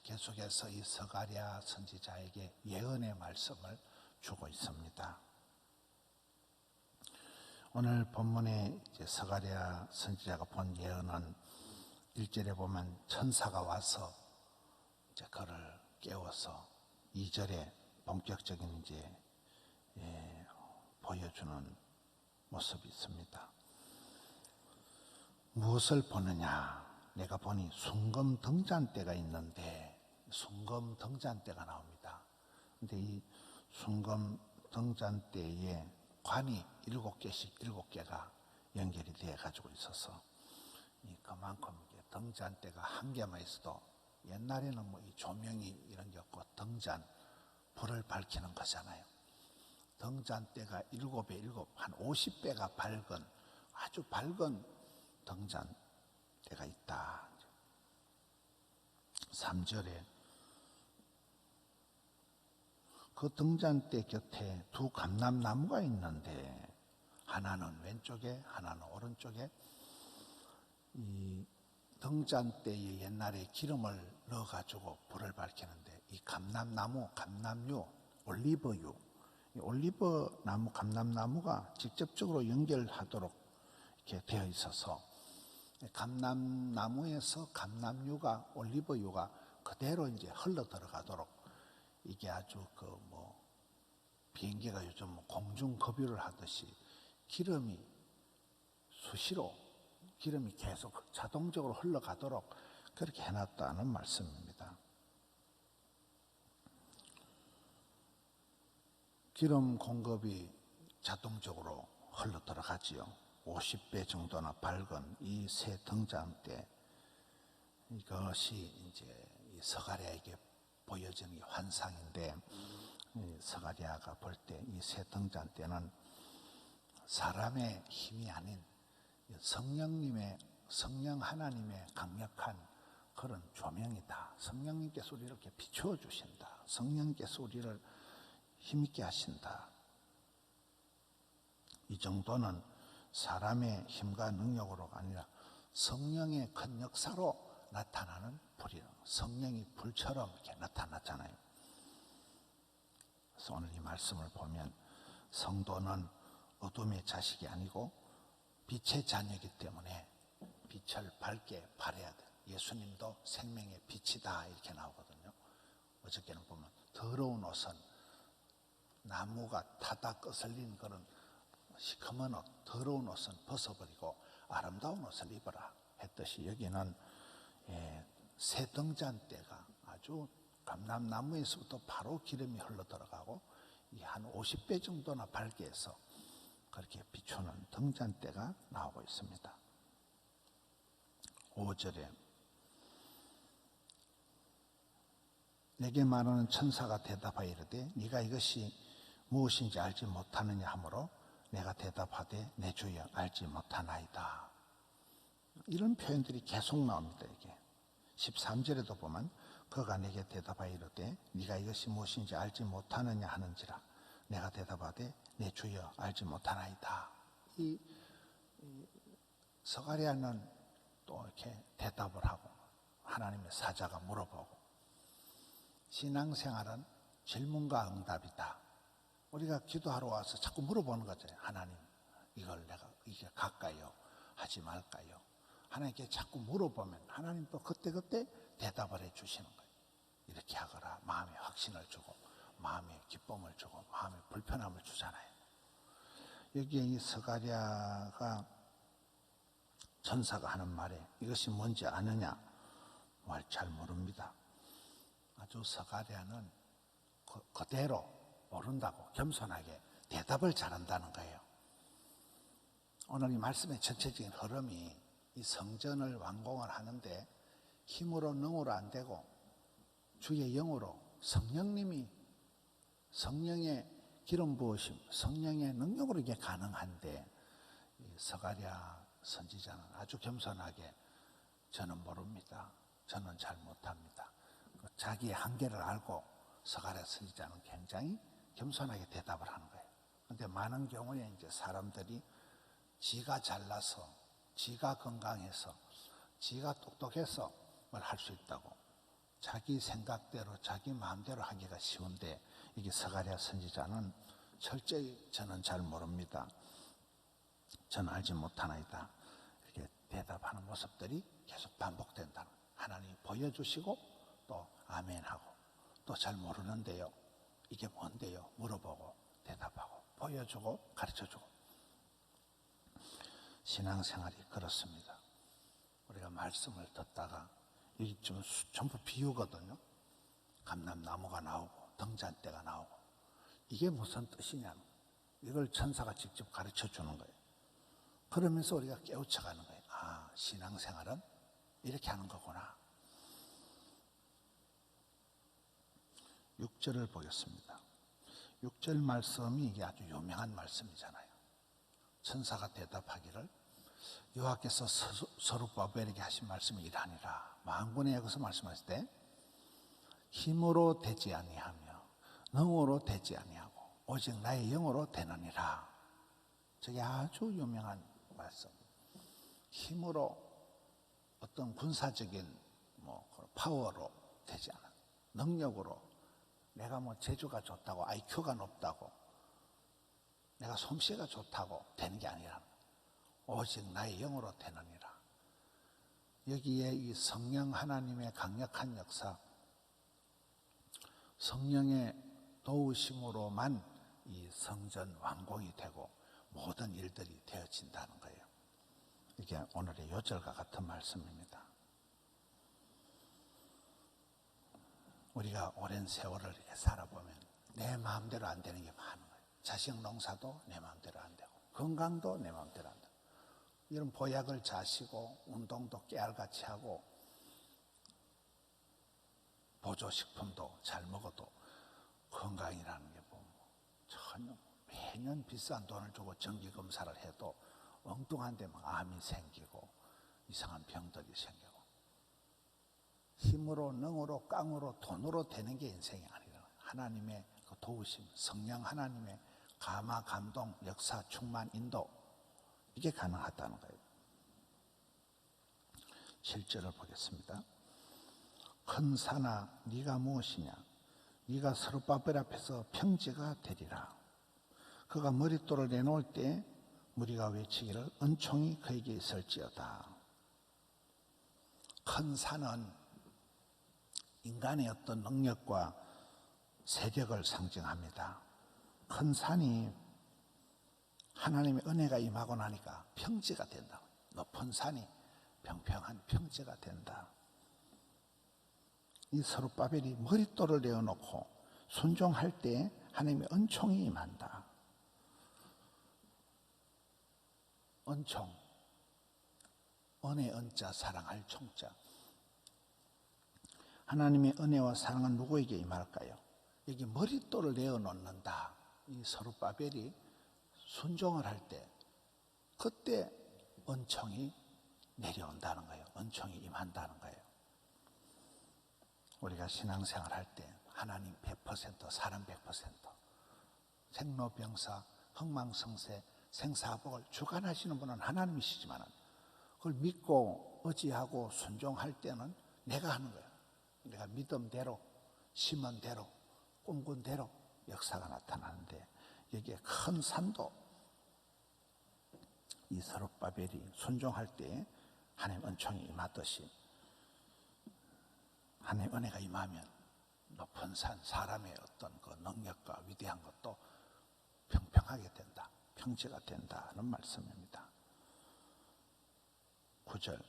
계속해서 이 스가랴 선지자에게 예언의 말씀을 주고 있습니다. 오늘 본문에 이제 스가랴 선지자가 본 예언은 1절에 보면 천사가 와서 이제 그를 깨워서 2절에 본격적인 이제 보여주는 모습이 있습니다. 무엇을 보느냐? 내가 보니 순금 등잔대가 있는데, 순금 등잔대가 나옵니다. 근데 이 순금 등잔대에 관이 7개씩 7개가 연결이 되어 가지고 있어서 그만큼 등잔대가 한 개만 있어도, 옛날에는 뭐 이 조명이 이런 게 없고 등잔 불을 밝히는 거잖아요. 등잔대가 7배 7, 한 50배가 밝은, 아주 밝은 등잔대가 있다. 3절에 그 등잔대 곁에 두 감람나무가 있는데, 하나는 왼쪽에 하나는 오른쪽에. 이 등잔대에 옛날에 기름을 넣어가지고 불을 밝히는데, 이 감람나무, 감람유, 올리브유, 이 올리브 나무, 감람나무가 직접적으로 연결하도록 이렇게 되어 있어서, 감람나무에서 감람유가, 올리브유가 그대로 이제 흘러 들어가도록, 이게 아주 비행기가 요즘 공중급유를 하듯이 기름이 수시로 기름이 계속 자동적으로 흘러가도록 그렇게 해놨다는 말씀입니다. 기름 공급이 자동적으로 흘러 들어가지요. 50배 정도나 밝은 이 새 등잔대, 이것이 이제 이 스가랴에게 보여지는 환상인데, 스가랴가 볼 때 이 새 등잔대는 사람의 힘이 아닌 성령 하나님의 강력한 그런 조명이다. 성령님께서 우리를 이렇게 비추어 주신다. 성령님께서 우리를 힘있게 하신다. 이 정도는 사람의 힘과 능력으로가 아니라 성령의 큰 역사로 나타나는 불이에요. 성령이 불처럼 이렇게 나타났잖아요. 그래서 오늘 이 말씀을 보면 성도는 어둠의 자식이 아니고 빛의 자녀이기 때문에 빛을 밝게 발해야 돼. 예수님도 생명의 빛이다 이렇게 나오거든요. 어저께는 보면 더러운 옷은 나무가 타다 거슬린 그런 시커먼 옷, 더러운 옷은 벗어버리고 아름다운 옷을 입어라 했듯이, 여기는 새 등잔대가 아주 감람나무에서부터 바로 기름이 흘러 들어가고 한 50배 정도나 밝게 해서 그렇게 비추는 등잔대가 나오고 있습니다. 5절에 내게 말하는 천사가 대답하여 이르되 네가 이것이 무엇인지 알지 못하느냐 하므로 내가 대답하되 내 주여 알지 못하나이다. 이런 표현들이 계속 나옵니다. 이게 13절에도 보면 그가 내게 대답하여 이르되 네가 이것이 무엇인지 알지 못하느냐 하는지라 내가 대답하되 내 주여 알지 못하나이다. 이 스가랴는 또 이렇게 대답을 하고 하나님의 사자가 물어보고, 신앙생활은 질문과 응답이다. 우리가 기도하러 와서 자꾸 물어보는 거죠. 하나님, 이걸 내가 이게 갈까요? 하지 말까요? 하나님께 자꾸 물어보면 하나님 또 그때그때 대답을 해 주시는 거예요. 이렇게 하거라. 마음에 확신을 주고 마음에 기쁨을 주고 마음에 불편함을 주잖아요. 여기에 이 스가랴가 천사가 하는 말에 이것이 뭔지 아느냐? 말 잘 모릅니다. 아주 스가랴는 그대로 모른다고 겸손하게 대답을 잘한다는 거예요. 오늘 이 말씀의 전체적인 흐름이 이 성전을 완공을 하는데 힘으로 능으로 안 되고 주의 영으로 성령님이, 성령의 기름 부으심, 성령의 능력으로 이게 가능한데, 이 스가랴 선지자는 아주 겸손하게 저는 모릅니다. 저는 잘 못합니다. 자기의 한계를 알고 스가랴 선지자는 굉장히 겸손하게 대답을 하는 거예요. 그런데 많은 경우에 이제 사람들이 지가 잘나서, 지가 건강해서, 지가 똑똑해서 뭘 할 수 있다고 자기 생각대로 자기 마음대로 하기가 쉬운데 이게 스가랴 선지자는 철저히 저는 잘 모릅니다. 저는 알지 못하나이다. 이렇게 대답하는 모습들이 계속 반복된다. 하나님이 보여주시고 또 아멘하고 또 잘 모르는데요. 이게 뭔데요? 물어보고 대답하고 보여주고 가르쳐주고. 신앙생활이 그렇습니다. 우리가 말씀을 듣다가 이게 좀 전부 비유거든요. 감람나무가 나오고 등잔대가 나오고 이게 무슨 뜻이냐면 이걸 천사가 직접 가르쳐 주는 거예요. 그러면서 우리가 깨우쳐가는 거예요. 아, 신앙생활은 이렇게 하는 거구나. 6절을 보겠습니다. 6절 말씀이 이게 아주 유명한 말씀이잖아요. 천사가 대답하기를 여호와께서 서룹바벨에게 하신 말씀이 이러하니라. 만군의 여기서 말씀하실 때 힘으로 되지 아니하며 능으로 되지 아니하고 오직 나의 영으로 되느니라. 저게 아주 유명한 말씀. 힘으로 어떤 군사적인 파워로 되지 않아. 능력으로 내가 재주가 좋다고 IQ가 높다고 내가 솜씨가 좋다고 되는 게 아니라 오직 나의 영으로 되느니라. 여기에 이 성령 하나님의 강력한 역사, 성령의 도우심으로만 이 성전 완공이 되고 모든 일들이 되어진다는 거예요. 이게 오늘의 요절과 같은 말씀입니다. 우리가 오랜 세월을 이렇게 살아보면 내 마음대로 안 되는 게 많은 거예요. 자식 농사도 내 마음대로 안 되고 건강도 내 마음대로 안 되고 이런 보약을 자시고 운동도 깨알같이 하고 보조식품도 잘 먹어도 건강이라는 게 전혀 매년 비싼 돈을 주고 정기검사를 해도 엉뚱한 데 막 암이 생기고 이상한 병들이 생기고 힘으로 능으로 깡으로 돈으로 되는 게 인생이 아니라 하나님의 그 도우심, 성령 하나님의 감화, 감동, 역사, 충만, 인도 이게 가능하다는 거예요. 7절을 보겠습니다. 큰 산아 네가 무엇이냐? 네가 스룹바벨 앞에서 평지가 되리라. 그가 머릿돌을 내놓을 때 무리가 외치기를 은총이 그에게 있을지어다. 큰 산은 인간의 어떤 능력과 세력을 상징합니다. 큰 산이 하나님의 은혜가 임하고 나니까 평지가 된다. 높은 산이 평평한 평지가 된다. 이 스룹바벨이 머릿돌을 내어놓고 순종할 때 하나님의 은총이 임한다. 은총, 은혜 은자 사랑할 총자. 하나님의 은혜와 사랑은 누구에게 임할까요? 여기 머릿돌을 내어놓는다. 이 스룹바벨이 순종을 할 때 그때 은총이 내려온다는 거예요. 은총이 임한다는 거예요. 우리가 신앙생활 할 때 하나님 100%, 사람 100%, 생로병사, 흥망성쇠, 생사복을 주관하시는 분은 하나님이시지만 그걸 믿고 의지하고 순종할 때는 내가 하는 거예요. 내가 믿음대로, 심은 대로, 꿈꾼 대로 역사가 나타나는데 여기에 큰 산도 이 스룹바벨이 순종할 때 하나님 은총이 임하듯이 하나님 은혜가 임하면 높은 산, 사람의 어떤 그 능력과 위대한 것도 평평하게 된다. 평지가 된다는 말씀입니다. 9절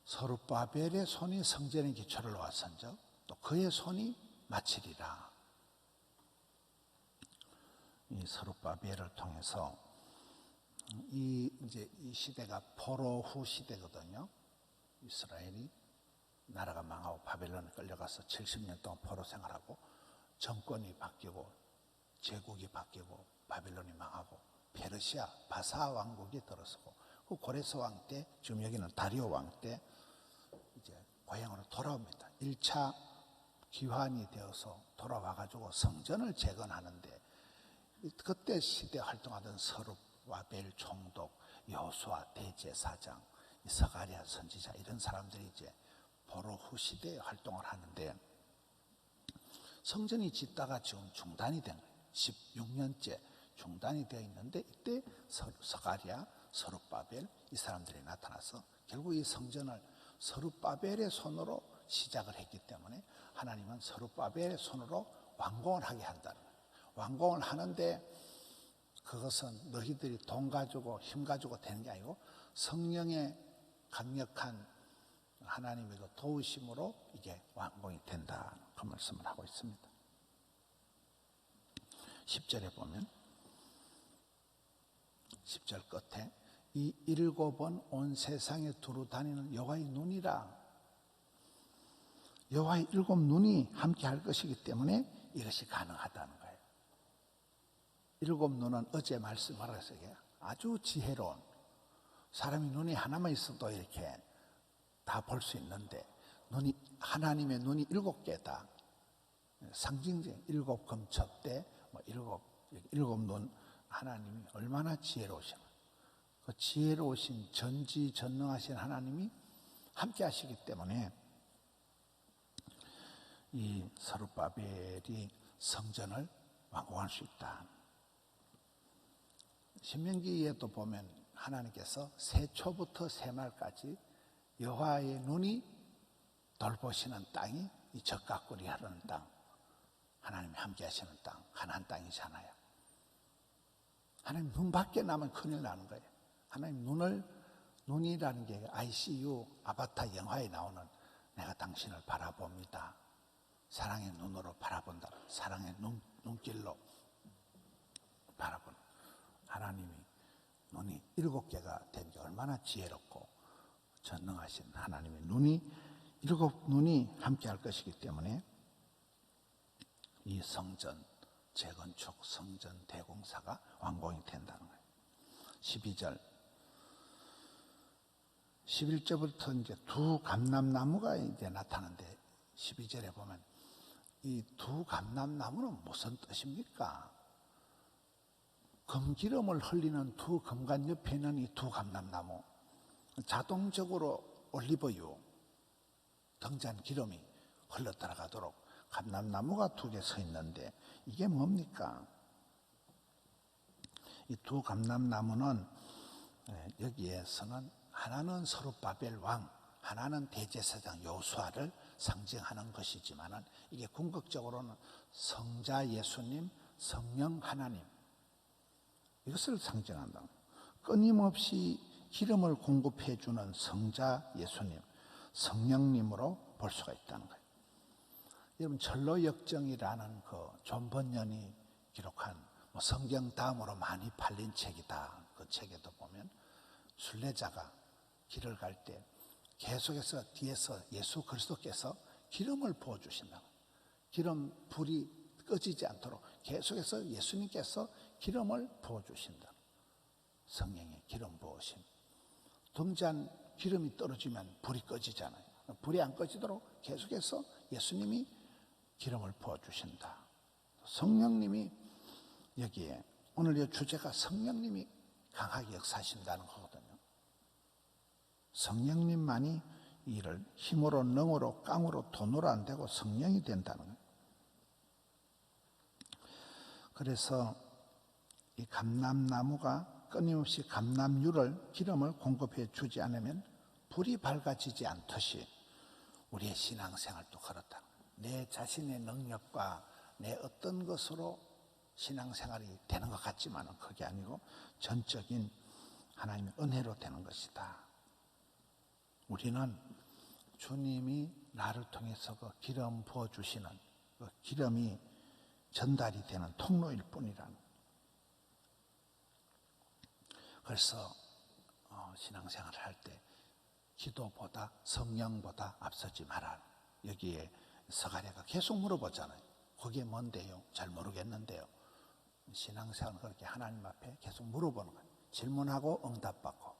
스룹바벨의 손이 성전의 기초를 놓았은즉 또 그의 손이 마치리라. 이 스룹바벨을 통해서 이 시대가 포로 후 시대거든요. 이스라엘이 나라가 망하고 바벨론에 끌려가서 70년 동안 포로 생활하고 정권이 바뀌고 제국이 바뀌고 바벨론이 망하고 페르시아 바사 왕국이 들어서고 그 고레스 왕 때 지금 여기는 다리오 왕 때 이제 고향으로 돌아옵니다. 1차 귀환이 되어서 돌아와가지고 성전을 재건하는데 그때 시대 활동하던 스룹바벨 총독, 여호수아 대제사장, 스가랴 선지자 이런 사람들이 이제 포로후 시대에 활동을 하는데 성전이 짓다가 지금 중단이 된 거예요. 16년째 중단이 되어 있는데 이때 스가랴, 서룹바벨 이 사람들이 나타나서 결국 이 성전을 서룹바벨의 손으로 시작을 했기 때문에 하나님은 서룹바벨의 손으로 완공을 하게 한다는 거예요. 완공을 하는데 그것은 너희들이 돈 가지고 힘 가지고 되는 게 아니고 성령의 강력한 하나님의 도우심으로 이게 완공이 된다. 그 말씀을 하고 있습니다. 10절에 보면 10절 끝에 이 일곱은 온 세상에 두루 다니는 여호와의 눈이라. 여호와의 일곱 눈이 함께 할 것이기 때문에 이것이 가능하다는 거예요. 일곱 눈은 어제 말씀하라서 아주 지혜로운, 사람이 눈이 하나만 있어도 이렇게 다 볼 수 있는데 눈이, 하나님의 눈이 7개다. 상징적 일곱 금첩대, 일곱 눈, 하나님이 얼마나 지혜로우시나. 그 지혜로우신 전지전능하신 하나님이 함께 하시기 때문에 이 서룹바벨이 성전을 완공할 수 있다. 신명기에도 보면 하나님께서 세초부터 세말까지 여호와의 눈이 돌보시는 땅이 이 적각골이 흐르는 땅, 하나님이 함께 하시는 땅, 가나안 땅이잖아요. 하나님 눈 밖에 나면 큰일 나는 거예요. 하나님 눈이라는 게 ICU 아바타 영화에 나오는 내가 당신을 바라봅니다. 사랑의 눈으로 바라본다. 사랑의 눈길로 바라보는 하나님이 눈이 7개가 된 게 얼마나 지혜롭고 전능하신 하나님의 눈이 7눈이 함께 할 것이기 때문에 이 성전 재건축, 성전 대공사가 완공이 된다는 거예요. 12절 11절부터 이제 두 감람나무가 이제 나타나는데 12절에 보면 이 두 감람나무는 무슨 뜻입니까? 금기름을 흘리는 두 금관 옆에 있는 이 두 감람나무, 자동적으로 올리브유, 등잔 기름이 흘러 들어가도록 감람나무가 2개 서 있는데 이게 뭡니까? 이 두 감람나무는 여기에서는 하나는 서룹바벨 왕, 하나는 대제사장 여호수아를 상징하는 것이지만은 이게 궁극적으로는 성자 예수님, 성령 하나님 이것을 상징한다. 끊임없이 기름을 공급해 주는 성자 예수님, 성령님으로 볼 수가 있다는 거예요. 여러분 전로역정이라는 그 존 번연이 기록한 성경 다음으로 많이 팔린 책이다. 그 책에도 보면 순례자가 길을 갈 때 계속해서 뒤에서 예수 그리스도께서 기름을 부어주신다. 기름 불이 꺼지지 않도록 계속해서 예수님께서 기름을 부어주신다. 성령의 기름 부으심. 등잔 기름이 떨어지면 불이 꺼지잖아요. 불이 안 꺼지도록 계속해서 예수님이 기름을 부어주신다. 성령님이 여기에 오늘 이 주제가 성령님이 강하게 역사하신다는 거거든요. 성령님만이 이를 힘으로 능으로 깡으로 돈으로 안 되고 성령이 된다는 거예요. 그래서 이 감람나무가 끊임없이 감람유를 기름을 공급해 주지 않으면 불이 밝아지지 않듯이 우리의 신앙생활도 그렇다. 내 자신의 능력과 내 어떤 것으로 신앙생활이 되는 것 같지만 그게 아니고 전적인 하나님의 은혜로 되는 것이다. 우리는 주님이 나를 통해서 그 기름 부어주시는 그 기름이 전달이 되는 통로일 뿐이라는. 그래서 신앙생활을 할 때 기도보다 성령보다 앞서지 마라. 여기에 스가랴가 계속 물어보잖아요. 그게 뭔데요? 잘 모르겠는데요. 신앙생활은 그렇게 하나님 앞에 계속 물어보는 거예요. 질문하고 응답받고.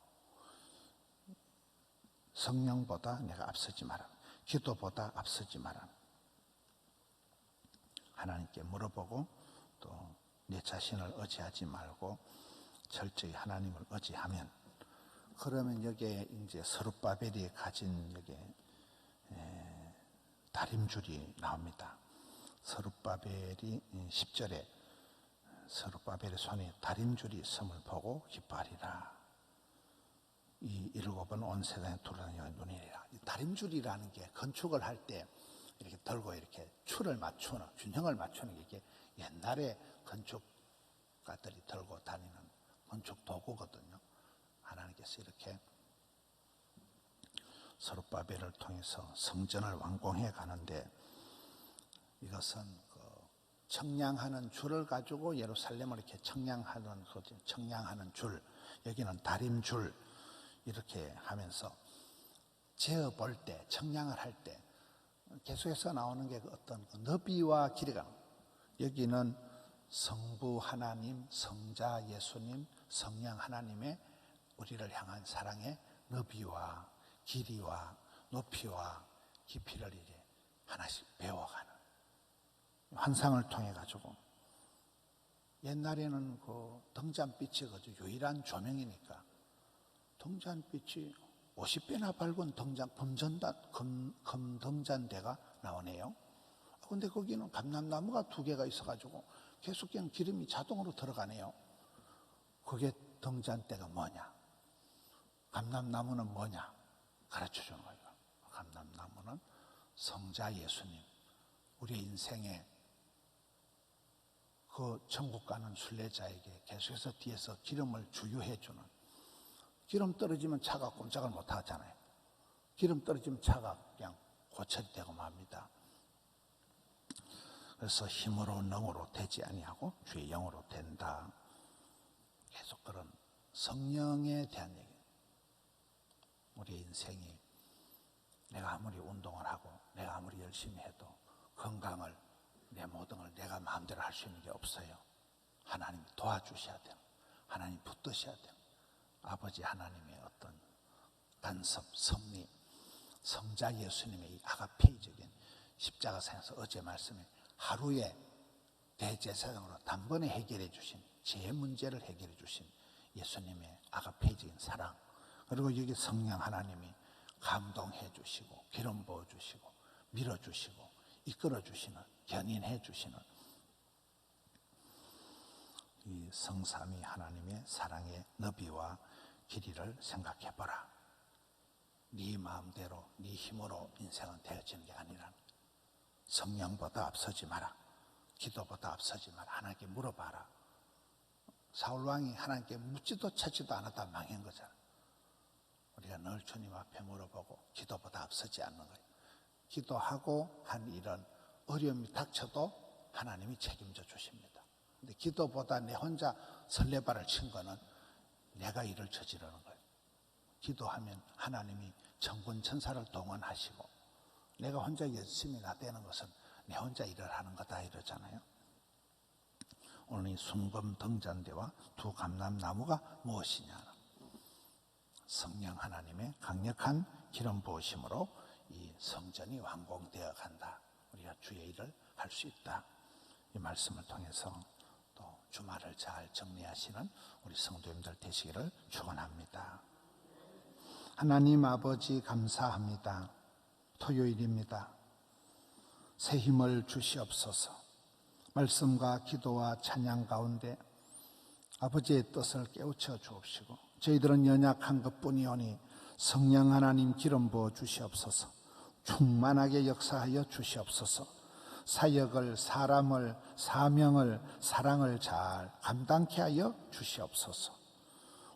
성령보다 내가 앞서지 마라. 기도보다 앞서지 마라. 하나님께 물어보고 또 내 자신을 의지하지 말고 철저히 하나님을 의지하면, 그러면 여기에 이제 서룹바벨이 가진 여기에 다림줄이 나옵니다. 스룹바벨이 10절에 스룹바벨의 손에 다림줄이 있음을 보고 기뻐하리라. 이 일곱은 온 세상에 돌아다니는 눈이라. 이 다림줄이라는 게 건축을 할 때 이렇게 들고 이렇게 줄을 맞추는, 균형을 맞추는 게 이게 옛날에 건축가들이 들고 다니는 건축 도구거든요. 하나님께서 이렇게 스룹바벨을 통해서 성전을 완공해 가는데, 이것은 청량하는 줄을 가지고 예루살렘을 이렇게 청량하는 줄, 여기는 다림줄, 이렇게 하면서 재어 볼 때, 청량을 할 때 계속해서 나오는 게 어떤 너비와 길이가, 여기는 성부 하나님, 성자 예수님, 성령 하나님의 우리를 향한 사랑의 너비와 길이와 높이와 깊이를 이제 하나씩 배워가는 환상을 통해 가지고, 옛날에는 그 등잔빛이 유일한 조명이니까 등잔빛이 50배나 밝은 금등잔대가 나오네요. 근데 거기는 감람나무가 2개가 있어가지고 계속 그냥 기름이 자동으로 들어가네요. 그게 등잔대가 뭐냐? 감람나무는 뭐냐? 가르쳐 주는 거예요. 감람나무는 성자 예수님, 우리 인생에 그 천국 가는 순례자에게 계속해서 뒤에서 기름을 주유해 주는, 기름 떨어지면 차가 꼼짝을 못 하잖아요. 기름 떨어지면 차가 그냥 고철이 되고 맙니다. 그래서 힘으로 능으로 되지 아니하고 주의 영으로 된다. 계속 그런 성령에 대한 얘기. 우리 인생이 내가 아무리 운동을 하고 내가 아무리 열심히 해도 건강을, 내 모든 걸 내가 마음대로 할 수 있는 게 없어요. 하나님이 도와주셔야 돼요. 하나님 붙드셔야 돼요. 아버지 하나님의 어떤 간섭, 섭리, 성자 예수님의 이 아가페이적인 십자가상에서 어제 말씀에 하루에 대제사장으로 단번에 해결해 주신, 제 문제를 해결해 주신 예수님의 아가페이적인 사랑, 그리고 여기 성령 하나님이 감동해 주시고 기름 부어 주시고 밀어 주시고 이끌어 주시는, 견인해 주시는 이 성삼위 하나님의 사랑의 너비와 길이를 생각해 보라. 네 마음대로 네 힘으로 인생은 되어지는 게 아니라 성령보다 앞서지 마라. 기도보다 앞서지 마라. 하나님께 물어봐라. 사울왕이 하나님께 묻지도 찾지도 않았다 망한 거잖아. 우리가 늘 주님 앞에 물어보고 기도보다 앞서지 않는 거예요. 기도하고 한 일은 어려움이 닥쳐도 하나님이 책임져 주십니다. 근데 기도보다 내 혼자 설레발을 친 거는 내가 일을 저지르는 거예요. 기도하면 하나님이 천군 천사를 동원하시고, 내가 혼자 열심히 나대는 것은 내 혼자 일을 하는 거다 이러잖아요. 오늘 이 순금 등잔대와 2 감람나무가 무엇이냐? 성령 하나님의 강력한 기름 부으심으로 이 성전이 완공되어 간다. 우리가 주의 일을 할 수 있다. 이 말씀을 통해서 또 주말을 잘 정리하시는 우리 성도님들 되시기를 축원합니다. 하나님 아버지 감사합니다. 토요일입니다. 새 힘을 주시옵소서. 말씀과 기도와 찬양 가운데 아버지의 뜻을 깨우쳐 주옵시고, 저희들은 연약한 것뿐이오니 성령 하나님 기름 부어 주시옵소서. 충만하게 역사하여 주시옵소서. 사역을, 사람을, 사명을, 사랑을 잘 감당케 하여 주시옵소서.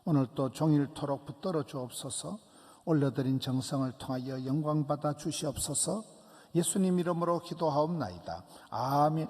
오늘 또 종일토록 붙들어 주옵소서. 올려드린 정성을 통하여 영광받아 주시옵소서. 예수님 이름으로 기도하옵나이다. 아멘.